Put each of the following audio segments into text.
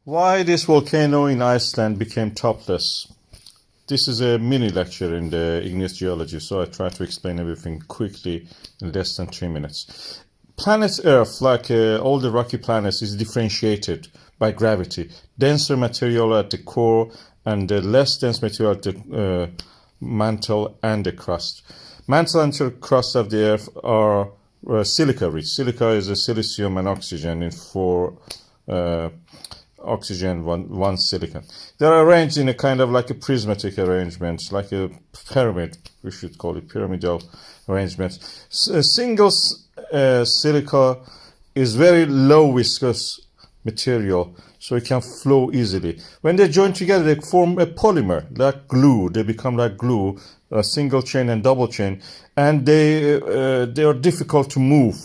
Why this volcano in Iceland became topless? This is a mini lecture in the Igneous Geology, so I try to explain everything quickly in less than 3 minutes. Planet Earth, like all the rocky planets, is differentiated by gravity. Denser material at the core and less dense material at the mantle and the crust. Mantle and the crust of the Earth are silica rich. Silica is a silicium and oxygen in four oxygen, one silicon. They're arranged in a kind of like a prismatic arrangement, like a pyramid. We should call it pyramidal arrangement. A single silica is very low viscous material, so it can flow easily. When they join together, they form a polymer, like glue. They become like glue, a single chain and double chain, and they are difficult to move.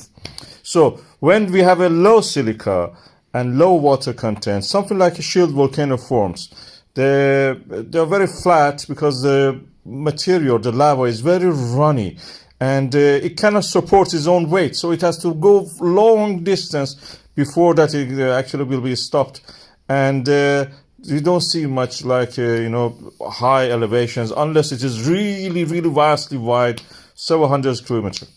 So when we have a low silica and low water content, something like a shield volcano forms. They're very flat because the material, the lava, is very runny, and it cannot support its own weight, so it has to go long distance before that it actually will be stopped. And you don't see much like high elevations unless it is really vastly wide, several hundred kilometers.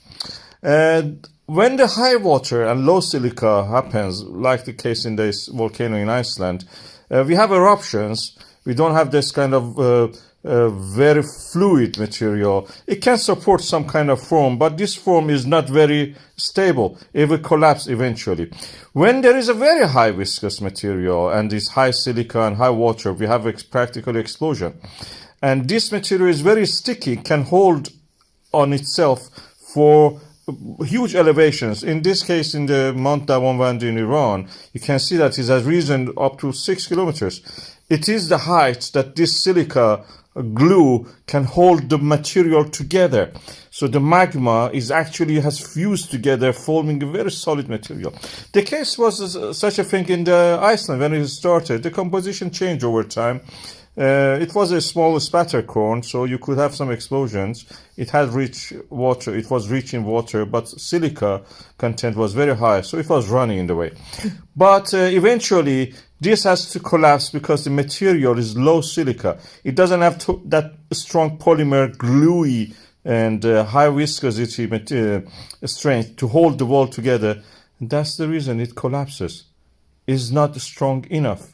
And when the high water and low silica happens, like the case in this volcano in Iceland, we have eruptions. We don't have this kind of very fluid material. It can support some kind of form, but this form is not very stable. It will collapse eventually. When there is a very high viscous material and this high silica and high water, we have practical explosion. And this material is very sticky, can hold on itself for huge elevations. In this case, in the Mount Davonvand in Iran, you can see that it has risen up to 6 kilometers. It is the height that this silica glue can hold the material together. So the magma has fused together, forming a very solid material. The case was such a thing in the Iceland when it started. The composition changed over time. It was a small spatter cone, so you could have some explosions. It had rich water. It was rich in water, but silica content was very high, so it was running in the way. But eventually, this has to collapse because the material is low silica. It doesn't have that strong polymer, gluey, and high viscosity strength to hold the wall together. And that's the reason it collapses. It's not strong enough.